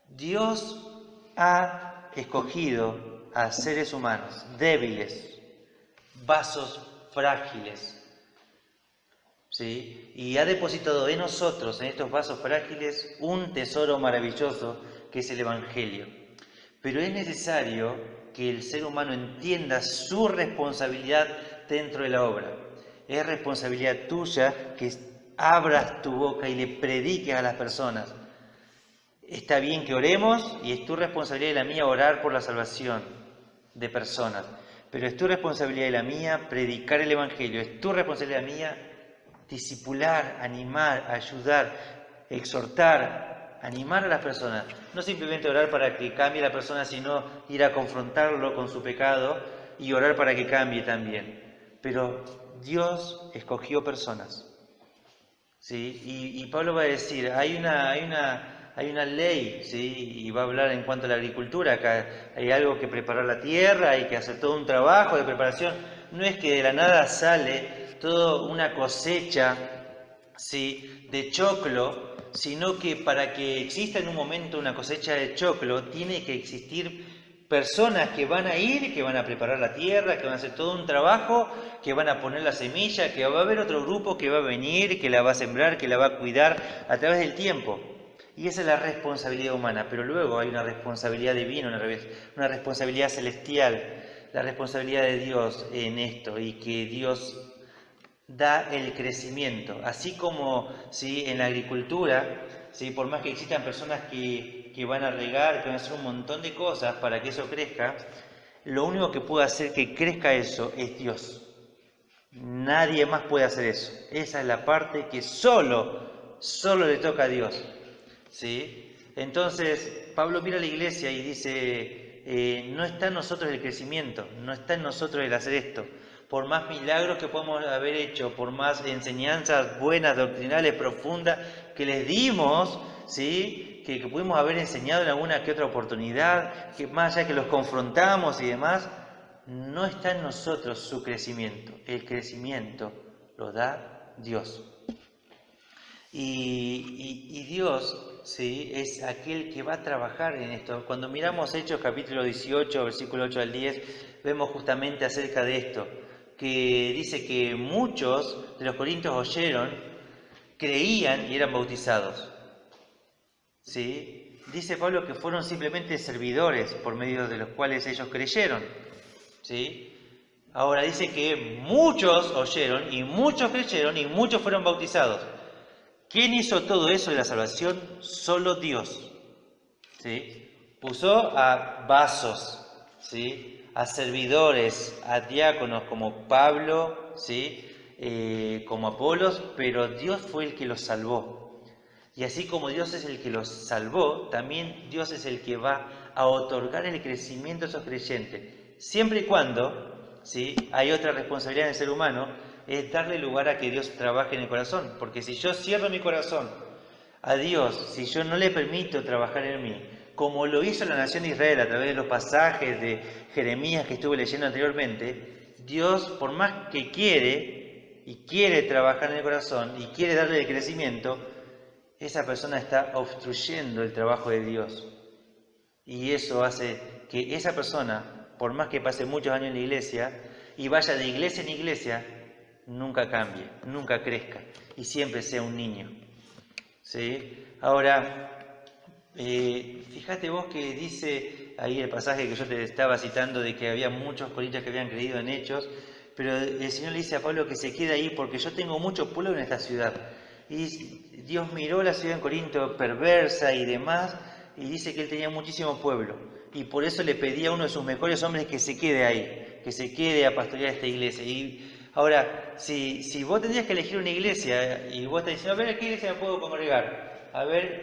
Dios ha escogido a seres humanos débiles, vasos frágiles, ¿sí?, y ha depositado en nosotros, en estos vasos frágiles, un tesoro maravilloso que es el Evangelio. Pero es necesario que el ser humano entienda su responsabilidad dentro de la obra. Es responsabilidad tuya que abras tu boca y le prediques a las personas. Está bien que oremos, y es tu responsabilidad y la mía orar por la salvación de personas, pero es tu responsabilidad y la mía predicar el Evangelio. Es tu responsabilidad y la mía discipular, animar, ayudar, exhortar, animar a las personas. No simplemente orar para que cambie la persona, sino ir a confrontarlo con su pecado y orar para que cambie también. Pero Dios escogió personas, ¿sí? Y Pablo va a decir, hay una ley, ¿sí?, y va a hablar en cuanto a la agricultura. Acá hay algo que preparar la tierra, hay que hacer todo un trabajo de preparación. No es que de la nada sale toda una cosecha, ¿sí?, de choclo, sino que para que exista en un momento una cosecha de choclo, tiene que existir personas que van a ir, que van a preparar la tierra, que van a hacer todo un trabajo, que van a poner la semilla, que va a haber otro grupo que va a venir, que la va a sembrar, que la va a cuidar a través del tiempo. Y esa es la responsabilidad humana, pero luego hay una responsabilidad divina, una responsabilidad celestial, la responsabilidad de Dios en esto, y que Dios da el crecimiento. Así como, ¿sí?, en la agricultura, ¿sí?, por más que existan personas que van a regar, que van a hacer un montón de cosas para que eso crezca, lo único que puede hacer que crezca eso es Dios. Nadie más puede hacer eso. Esa es la parte que solo le toca a Dios, ¿sí? Entonces, Pablo mira a la iglesia y dice, no está en nosotros el crecimiento, no está en nosotros el hacer esto. Por más milagros que podamos haber hecho, por más enseñanzas buenas, doctrinales, profundas, que les dimos, ¿sí?, que pudimos haber enseñado en alguna que otra oportunidad, que más allá que los confrontamos y demás, no está en nosotros su crecimiento. El crecimiento lo da Dios. Y Dios, ¿sí?, es aquel que va a trabajar en esto. Cuando miramos Hechos capítulo 18, versículo 8 al 10, vemos justamente acerca de esto, que dice que muchos de los corintios oyeron, creían y eran bautizados, ¿sí? Dice Pablo que fueron simplemente servidores por medio de los cuales ellos creyeron, ¿sí? Ahora dice que muchos oyeron y muchos creyeron y muchos fueron bautizados. ¿Quién hizo todo eso de la salvación? Solo Dios, ¿sí? Usó a vasos, ¿sí?, a servidores, a diáconos como Pablo, ¿sí?, como Apolos, pero Dios fue el que los salvó. Y así como Dios es el que los salvó, también Dios es el que va a otorgar el crecimiento a esos creyentes. Siempre y cuando, ¿sí?, hay otra responsabilidad en el ser humano, es darle lugar a que Dios trabaje en el corazón. Porque si yo cierro mi corazón a Dios, si yo no le permito trabajar en mí, como lo hizo la nación de Israel a través de los pasajes de Jeremías que estuve leyendo anteriormente, Dios, por más que quiere trabajar en el corazón y quiere darle el crecimiento, esa persona está obstruyendo el trabajo de Dios. Y eso hace que esa persona, por más que pase muchos años en la iglesia y vaya de iglesia en iglesia, nunca cambie, nunca crezca y siempre sea un niño. ¿Sí? Ahora, fíjate vos que dice ahí el pasaje que yo te estaba citando de que había muchos corintios que habían creído en Hechos, pero el Señor le dice a Pablo que se quede ahí porque yo tengo mucho pueblo en esta ciudad. Y Dios miró la ciudad en Corinto perversa y demás, y dice que él tenía muchísimo pueblo. Y por eso le pedía a uno de sus mejores hombres que se quede ahí, que se quede a pastorear esta iglesia. Y ahora, si vos tendrías que elegir una iglesia y vos estás diciendo, a ver, ¿a qué iglesia me puedo congregar? A ver,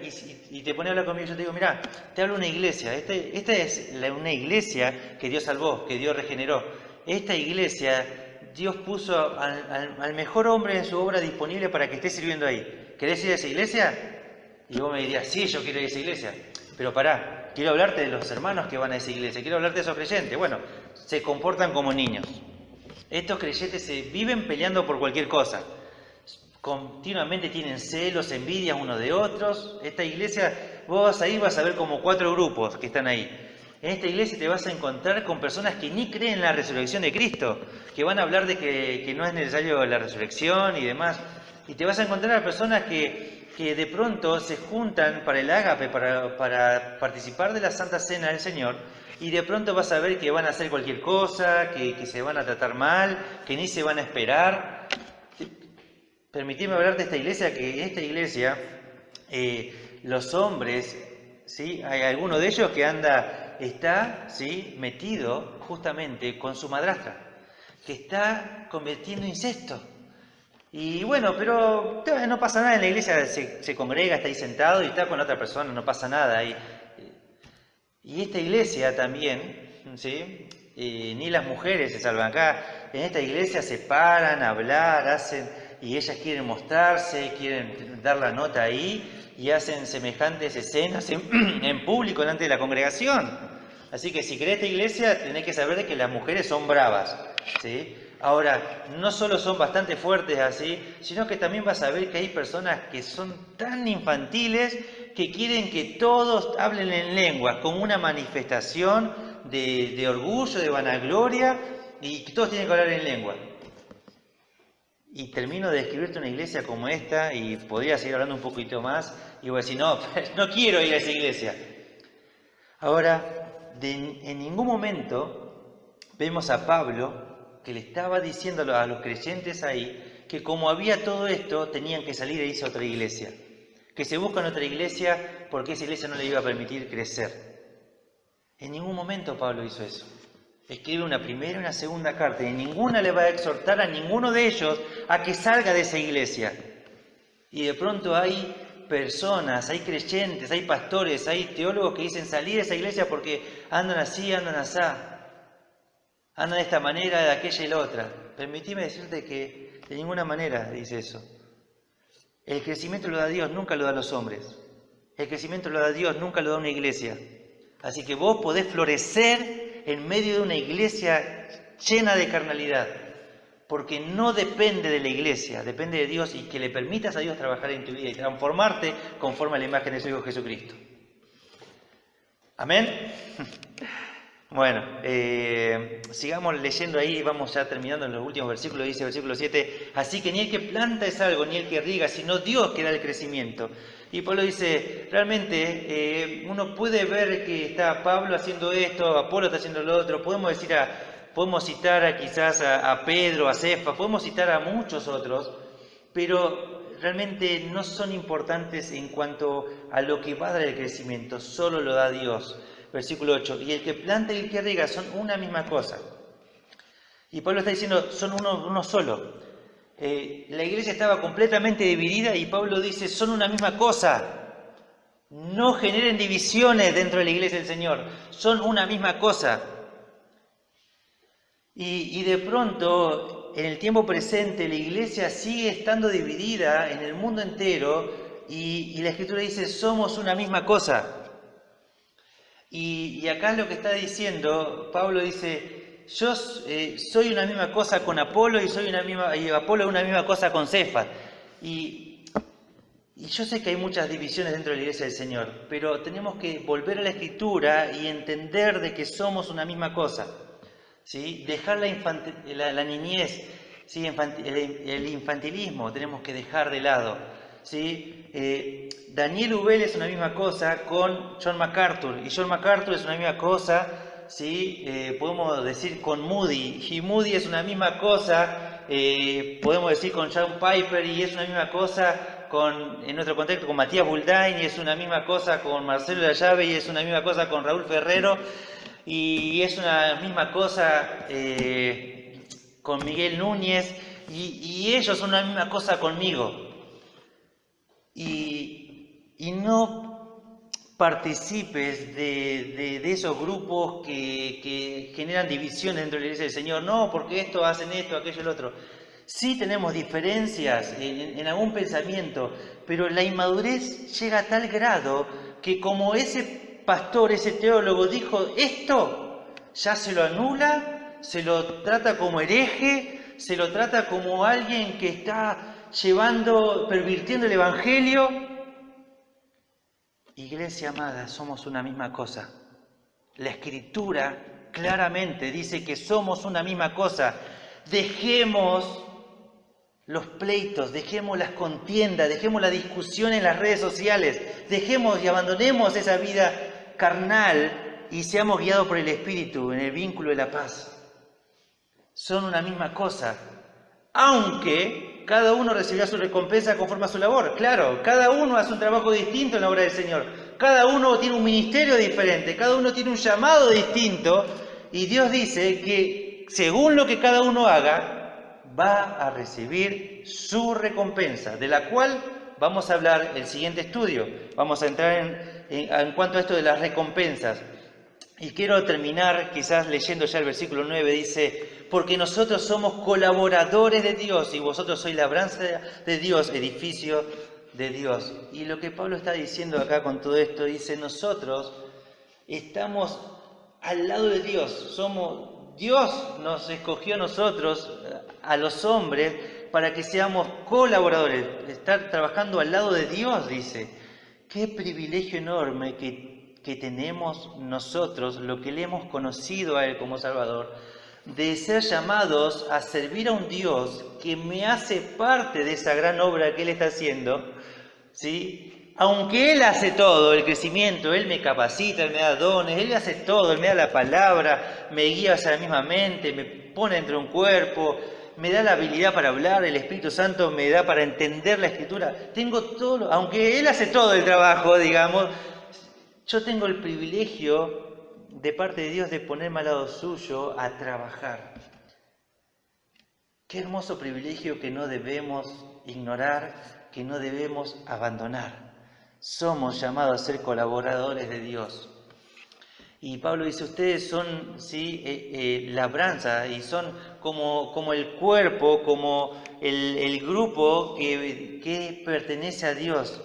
y te pones a hablar conmigo, yo te digo, mirá, te hablo de una iglesia. Esta es una iglesia que Dios salvó, que Dios regeneró. Esta iglesia, Dios puso al mejor hombre en su obra disponible para que esté sirviendo ahí. ¿Querés ir a esa iglesia? Y vos me dirías, sí, yo quiero ir a esa iglesia. Pero pará, quiero hablarte de los hermanos que van a esa iglesia, quiero hablarte de esos creyentes. Bueno, se comportan como niños. Estos creyentes se viven peleando por cualquier cosa. Continuamente tienen celos, envidias unos de otros. Esta iglesia, vos vas a ir, vas a ver como 4 grupos que están ahí. En esta iglesia te vas a encontrar con personas que ni creen en la resurrección de Cristo, que van a hablar de que no es necesario la resurrección y demás. Y te vas a encontrar a personas que de pronto se juntan para el ágape, para participar de la Santa Cena del Señor, y de pronto vas a ver que van a hacer cualquier cosa, que se van a tratar mal, que ni se van a esperar. Permitime hablar de esta iglesia, que en esta iglesia los hombres, ¿sí? Hay alguno de ellos que está ¿sí? metido justamente con su madrastra, que está cometiendo incesto. Y bueno, pero no pasa nada, en la iglesia se congrega, está ahí sentado y está con otra persona, no pasa nada. Y esta iglesia también, ¿sí? Ni las mujeres se salvan acá. En esta iglesia se paran a hablar, y ellas quieren mostrarse, quieren dar la nota ahí y hacen semejantes escenas en público delante de la congregación. Así que si querés esta iglesia, tenés que saber que las mujeres son bravas, ¿sí? Ahora, no solo son bastante fuertes así, sino que también vas a ver que hay personas que son tan infantiles que quieren que todos hablen en lenguas, como una manifestación de orgullo, de vanagloria, y que todos tienen que hablar en lengua. Y termino de describirte una iglesia como esta, y podría seguir hablando un poquito más, y voy a decir, no, no quiero ir a esa iglesia. Ahora, en ningún momento vemos a Pablo que le estaba diciendo a los creyentes ahí que como había todo esto, tenían que salir e irse a otra iglesia. Que se buscan otra iglesia porque esa iglesia no le iba a permitir crecer. En ningún momento Pablo hizo eso. Escribe una primera y una segunda carta y en ninguna le va a exhortar a ninguno de ellos a que salga de esa iglesia. Y de pronto hay personas, hay creyentes, hay pastores, hay teólogos que dicen salir de esa iglesia porque andan así, andan asá. Andan de esta manera, de aquella y la otra. Permitime decirte que de ninguna manera dice eso. El crecimiento lo da Dios, nunca lo da los hombres. El crecimiento lo da Dios, nunca lo da una iglesia. Así que vos podés florecer en medio de una iglesia llena de carnalidad. Porque no depende de la iglesia, depende de Dios y que le permitas a Dios trabajar en tu vida y transformarte conforme a la imagen de su Hijo Jesucristo. Amén. Bueno, sigamos leyendo ahí, vamos ya terminando en los últimos versículos, dice el versículo 7, así que ni el que planta es algo, ni el que riega, sino Dios que da el crecimiento. Y Pablo dice, realmente uno puede ver que está Pablo haciendo esto, Apolo está haciendo lo otro, podemos citar quizás a Pedro, a Cefas, podemos citar a muchos otros, pero realmente no son importantes en cuanto a lo que va a dar el crecimiento, solo lo da Dios. Versículo 8, y el que planta y el que riega son una misma cosa. Y Pablo está diciendo, son uno solo. La iglesia estaba completamente dividida y Pablo dice, son una misma cosa. No generen divisiones dentro de la iglesia del Señor, son una misma cosa. Y de pronto, en el tiempo presente, la iglesia sigue estando dividida en el mundo entero y la Escritura dice, somos una misma cosa. Y acá lo que está diciendo, Pablo dice, yo soy una misma cosa con Apolo y Apolo es una misma cosa con Cefas. Y yo sé que hay muchas divisiones dentro de la Iglesia del Señor, pero tenemos que volver a la Escritura y entender de que somos una misma cosa. ¿Sí? Dejar la niñez, ¿sí? El infantilismo tenemos que dejar de lado. ¿Sí? Daniel Ubel es una misma cosa con John MacArthur, y John MacArthur es una misma cosa, ¿sí? Podemos decir con Moody, y Moody es una misma cosa, podemos decir con John Piper, y es una misma cosa en nuestro contexto con Matías Buldain, y es una misma cosa con Marcelo de la Llave, y es una misma cosa con Raúl Ferrero, y es una misma cosa con Miguel Núñez, y ellos son una misma cosa conmigo. Y no participes de esos grupos que generan divisiones dentro de la Iglesia del Señor. No, porque esto hacen esto, aquello, el otro. Sí tenemos diferencias en algún pensamiento, pero la inmadurez llega a tal grado que como ese pastor, ese teólogo dijo esto, ya se lo anula, se lo trata como hereje, se lo trata como alguien que está pervirtiendo el Evangelio. Iglesia amada, somos una misma cosa. La Escritura claramente dice que somos una misma cosa. Dejemos los pleitos, dejemos las contiendas, dejemos la discusión en las redes sociales, dejemos y abandonemos esa vida carnal y seamos guiados por el Espíritu en el vínculo de la paz. Son una misma cosa, aunque cada uno recibirá su recompensa conforme a su labor. Claro, cada uno hace un trabajo distinto en la obra del Señor, cada uno tiene un ministerio diferente, cada uno tiene un llamado distinto, y Dios dice que según lo que cada uno haga, va a recibir su recompensa, de la cual vamos a hablar el siguiente estudio. Vamos a entrar en cuanto a esto de las recompensas. Y quiero terminar quizás leyendo ya el versículo 9, dice, porque nosotros somos colaboradores de Dios y vosotros sois labranza de Dios, edificio de Dios. Y lo que Pablo está diciendo acá con todo esto, dice, nosotros estamos al lado de Dios, Dios nos escogió a nosotros, a los hombres, para que seamos colaboradores, estar trabajando al lado de Dios, dice. Qué privilegio enorme que tenemos nosotros, lo que le hemos conocido a Él como Salvador, de ser llamados a servir a un Dios que me hace parte de esa gran obra que Él está haciendo, ¿sí? Aunque Él hace todo, el crecimiento, Él me capacita, Él me da dones, Él hace todo, Él me da la palabra, me guía hacia la misma mente, me pone entre un cuerpo, me da la habilidad para hablar, el Espíritu Santo me da para entender la Escritura. Tengo todo, aunque Él hace todo el trabajo, digamos, yo tengo el privilegio de parte de Dios de ponerme al lado suyo a trabajar. Qué hermoso privilegio que no debemos ignorar, que no debemos abandonar. Somos llamados a ser colaboradores de Dios. Y Pablo dice, ustedes son labranza y son como el cuerpo, como el grupo que pertenece a Dios.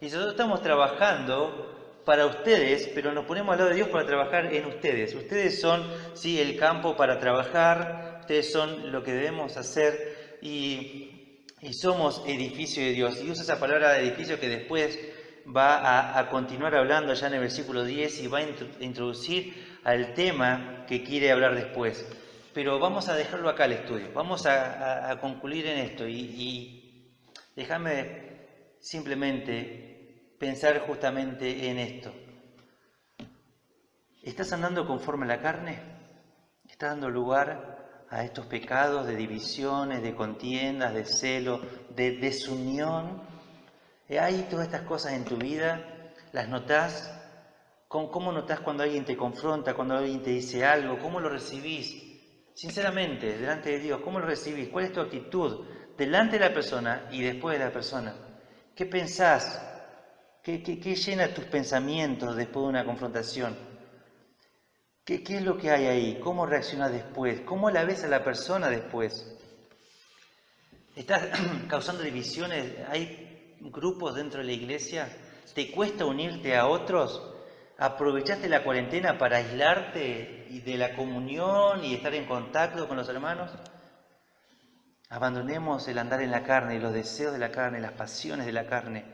Y nosotros estamos trabajando para ustedes, pero nos ponemos al lado de Dios para trabajar en ustedes. Ustedes son el campo para trabajar, ustedes son lo que debemos hacer y somos edificio de Dios. Y usa esa palabra de edificio que después va a continuar hablando ya en el versículo 10 y va a introducir al tema que quiere hablar después. Pero vamos a dejarlo acá el estudio, vamos a concluir en esto y déjame simplemente pensar justamente en esto. ¿Estás andando conforme a la carne? ¿Estás dando lugar a estos pecados de divisiones, de contiendas, de celo, de desunión? ¿Hay todas estas cosas en tu vida? ¿Las notás? ¿Cómo notás cuando alguien te confronta, cuando alguien te dice algo? ¿Cómo lo recibís? Sinceramente, delante de Dios, ¿cómo lo recibís? ¿Cuál es tu actitud delante de la persona y después de la persona? ¿Qué pensás? ¿Qué llena tus pensamientos después de una confrontación? ¿Qué es lo que hay ahí? ¿Cómo reaccionás después? ¿Cómo la ves a la persona después? ¿Estás causando divisiones? ¿Hay grupos dentro de la iglesia? ¿Te cuesta unirte a otros? ¿Aprovechaste la cuarentena para aislarte de la comunión y estar en contacto con los hermanos? Abandonemos el andar en la carne, los deseos de la carne, las pasiones de la carne,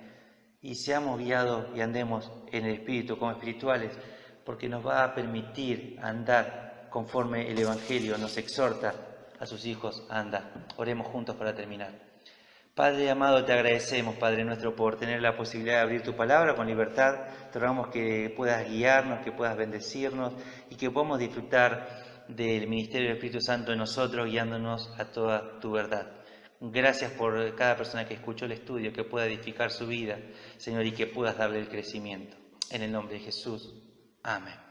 y seamos guiados y andemos en el Espíritu como espirituales, porque nos va a permitir andar conforme el Evangelio nos exhorta a sus hijos a andar. Oremos juntos para terminar. Padre amado, te agradecemos, Padre nuestro, por tener la posibilidad de abrir tu palabra con libertad. Te rogamos que puedas guiarnos, que puedas bendecirnos y que podamos disfrutar del ministerio del Espíritu Santo en nosotros, guiándonos a toda tu verdad. Gracias por cada persona que escuchó el estudio, que pueda edificar su vida, Señor, y que puedas darle el crecimiento. En el nombre de Jesús. Amén.